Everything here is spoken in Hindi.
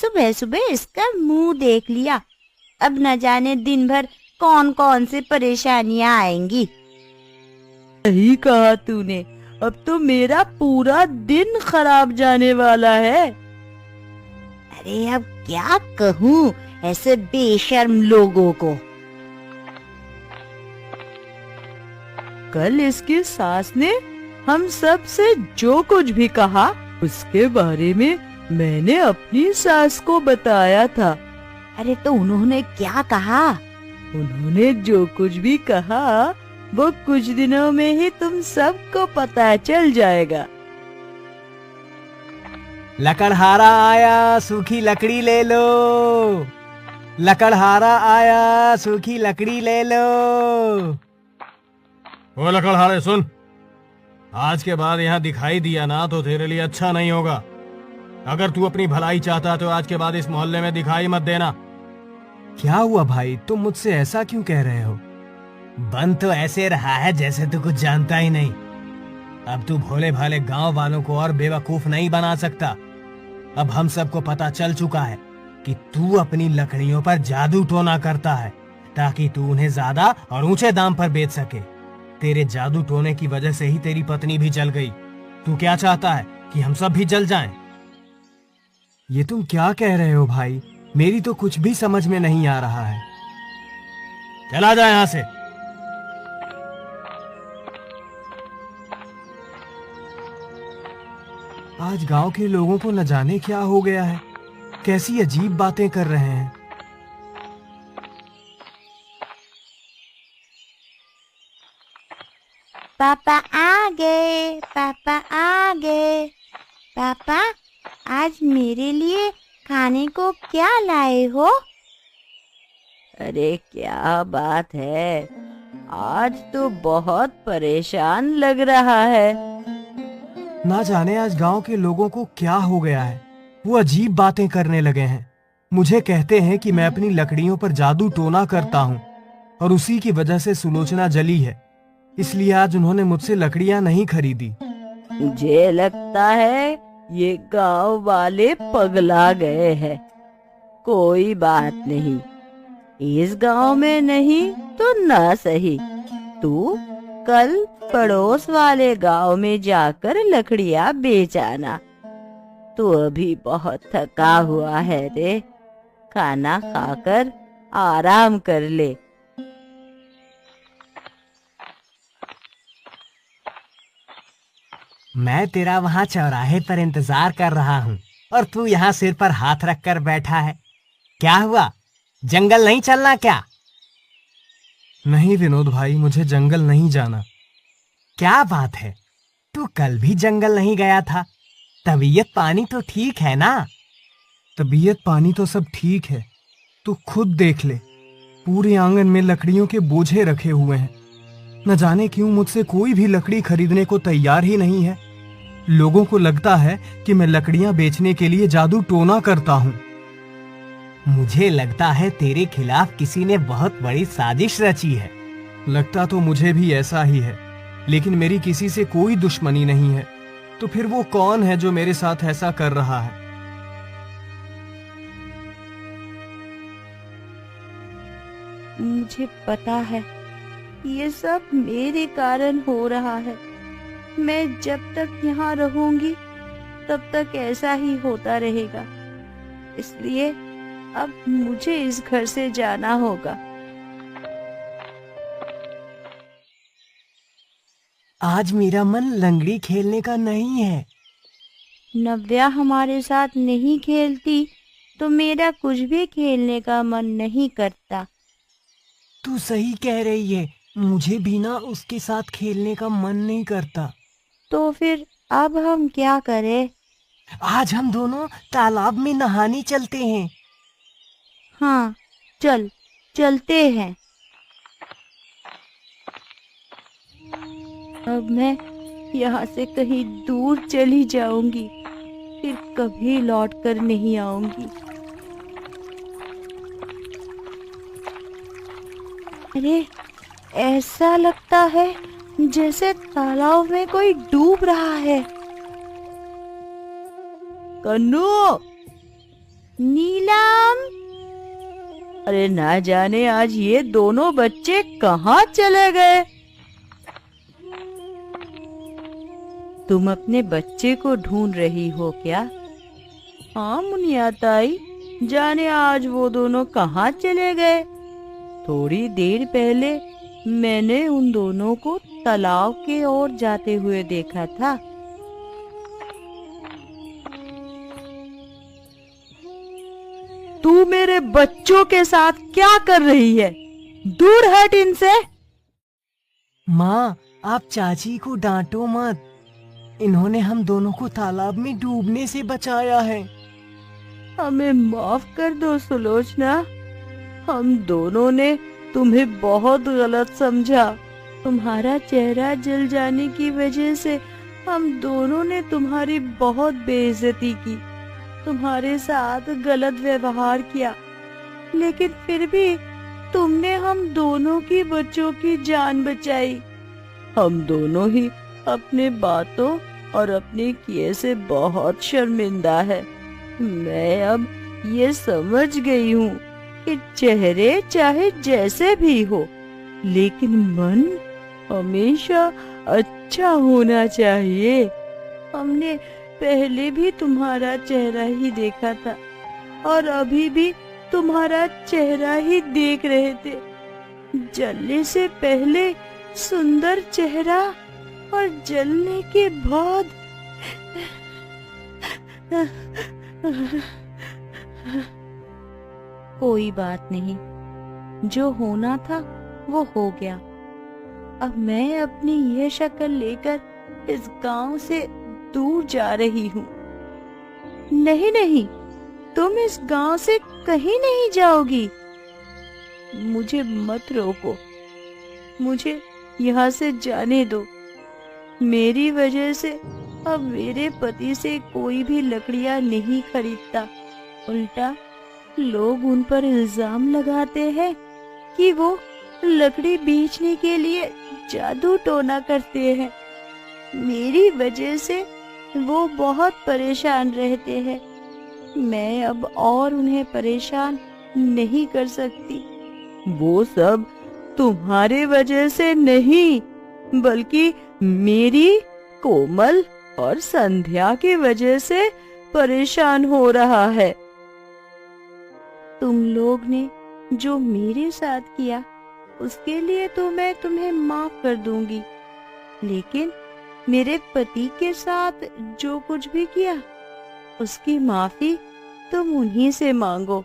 सुबह सुबह इसका मुंह देख लिया। अब न जाने दिन भर कौन कौन से परेशानियां आएंगी। सही कहा तूने, अब तो मेरा पूरा दिन खराब जाने वाला है। अरे अब क्या कहूँ ऐसे बेशर्म लोगों को। कल इसकी सास ने हम सब से जो कुछ भी कहा उसके बारे में मैंने अपनी सास को बताया था। अरे तो उन्होंने क्या कहा? उन्होंने जो कुछ भी कहा वो कुछ दिनों में ही तुम सबको पता चल जाएगा। लकड़हारा आया, सूखी लकड़ी ले लो। लकड़हारा आया, सूखी लकड़ी ले लो। ओ लकड़हारे सुन, आज के बाद यहाँ दिखाई दिया ना तो तेरे लिए अच्छा नहीं होगा। अगर तू अपनी भलाई चाहता तो आज के बाद इस मोहल्ले में दिखाई मत देना। क्या हुआ भाई, तुम मुझसे ऐसा क्यों कह रहे हो? बन तो ऐसे रहा है जैसे तू कुछ जानता ही नहीं। अब तू भोले भाले गांव वालों को और बेवकूफ नहीं बना सकता। अब हम सबको पता चल चुका है कि तू अपनी लकड़ियों पर जादू टोना करता है ताकि तू उन्हें ज्यादा और ऊंचे दाम पर बेच सके। तेरे जादू टोने की वजह से ही तेरी पत्नी भी जल गई। तू क्या चाहता है कि हम सब भी जल जाएं? ये तुम क्या कह रहे हो भाई? मेरी तो कुछ भी समझ में नहीं आ रहा है। चला जा यहाँ से। आज गांव के लोगों को न जाने क्या हो गया है, कैसी अजीब बातें कर रहे हैं। पापा आ गए, पापा आ गए। पापा आज मेरे लिए खाने को क्या लाए हो? अरे क्या बात है, आज तो बहुत परेशान लग रहा है। ना जाने आज गांव के लोगों को क्या हो गया है, वो अजीब बातें करने लगे हैं। मुझे कहते हैं कि मैं अपनी लकड़ियों पर जादू टोना करता हूँ और उसी की वजह से सुलोचना जली है, इसलिए आज उन्होंने मुझसे लकड़ियां नहीं खरीदी। मुझे लगता है ये गांव वाले पगला गए हैं। कोई बात नहीं, इस गांव में नहीं तो ना सही, तू कल पड़ोस वाले गांव में जाकर लकड़ियां बेच आना। तू अभी बहुत थका हुआ है रे, खाना खाकर आराम कर ले। मैं तेरा वहां चौराहे पर इंतजार कर रहा हूँ और तू यहाँ सिर पर हाथ रखकर बैठा है। क्या हुआ, जंगल नहीं चलना क्या? नहीं विनोद भाई, मुझे जंगल नहीं जाना। क्या बात है, तू कल भी जंगल नहीं गया था? तबीयत पानी तो ठीक है ना? तबीयत पानी तो सब ठीक है, तू खुद देख ले, पूरे आंगन में लकड़ियों के बोझे रखे हुए हैं। न जाने क्यों मुझसे कोई भी लकड़ी खरीदने को तैयार ही नहीं है। लोगों को लगता है कि मैं लकड़ियां बेचने के लिए जादू टोना करता हूँ। मुझे लगता है तेरे खिलाफ किसी ने बहुत बड़ी साजिश रची है। लगता तो मुझे भी ऐसा ही है, लेकिन मेरी किसी से कोई दुश्मनी नहीं है। तो फिर वो कौन है जो मेरे साथ ऐसा कर रहा है? मुझे पता है ये सब मेरे कारण हो रहा है। मैं जब तक यहाँ रहूंगी तब तक ऐसा ही होता रहेगा, इसलिए अब मुझे इस घर से जाना होगा। आज मेरा मन लंगड़ी खेलने का नहीं है। नव्या हमारे साथ नहीं खेलती तो मेरा कुछ भी खेलने का मन नहीं करता। तू सही कह रही है, मुझे भी ना उसके साथ खेलने का मन नहीं करता। तो फिर अब हम क्या करें? आज हम दोनों तालाब में नहाने चलते हैं। हाँ चलते हैं। अब मैं यहाँ से कहीं दूर चली जाऊंगी, फिर कभी लौट कर नहीं आऊंगी। अरे ऐसा लगता है जैसे तालाब में कोई डूब रहा है। कन्नू, नीलम। अरे ना जाने आज ये दोनों बच्चे कहाँ चले गए। तुम अपने बच्चे को ढूंढ रही हो क्या? हाँ मुनिया ताई, जाने आज वो दोनों कहाँ चले गए। थोड़ी देर पहले मैंने उन दोनों को तालाब के ओर जाते हुए देखा था। तू मेरे बच्चों के साथ क्या कर रही है? दूर हट इनसे। माँ, आप चाची को डांटो मत। इन्होंने हम दोनों को तालाब में डूबने से बचाया है। हमें माफ कर दो सुलोचना, हम दोनों ने तुम्हें बहुत गलत समझा। तुम्हारा चेहरा जल जाने की वजह से हम दोनों ने तुम्हारी बहुत बेइज्जती की, तुम्हारे साथ गलत व्यवहार किया, लेकिन फिर भी तुमने हम दोनों की बच्चों की जान बचाई। हम दोनों ही अपने बातों और अपने किए से बहुत शर्मिंदा है। मैं अब ये समझ गई हूँ कि चेहरे चाहे जैसे भी हो, लेकिन मन हमेशा अच्छा होना चाहिए। हमने पहले भी तुम्हारा चेहरा ही देखा था और अभी भी तुम्हारा चेहरा ही देख रहे थे। जलने से पहले सुंदर चेहरा और जलने के बाद कोई बात नहीं, जो होना था वो हो गया। अब मैं अपनी ये शक्ल लेकर इस गांव से दूर जा रही हूँ। नहीं नहीं, तुम इस गांव से कहीं नहीं जाओगी। मुझे मत रोको, मुझे यहाँ से जाने दो। मेरी वजह से अब मेरे पति से कोई भी लकड़ियाँ नहीं खरीदता। उल्टा लोग उन पर इल्जाम लगाते हैं कि वो लकड़ी बेचने के लिए जादू टोना करते हैं। मेरी वजह से वो बहुत परेशान रहते हैं। मैं अब और उन्हें परेशान नहीं कर सकती। वो सब तुम्हारे वजह से नहीं, बल्कि मेरी, कोमल और संध्या की वजह से परेशान हो रहा है। तुम लोग ने जो मेरे साथ किया उसके लिए तो मैं तुम्हें माफ कर दूंगी, लेकिन मेरे पति के साथ जो कुछ भी किया उसकी माफी तुम उन्हीं से मांगो।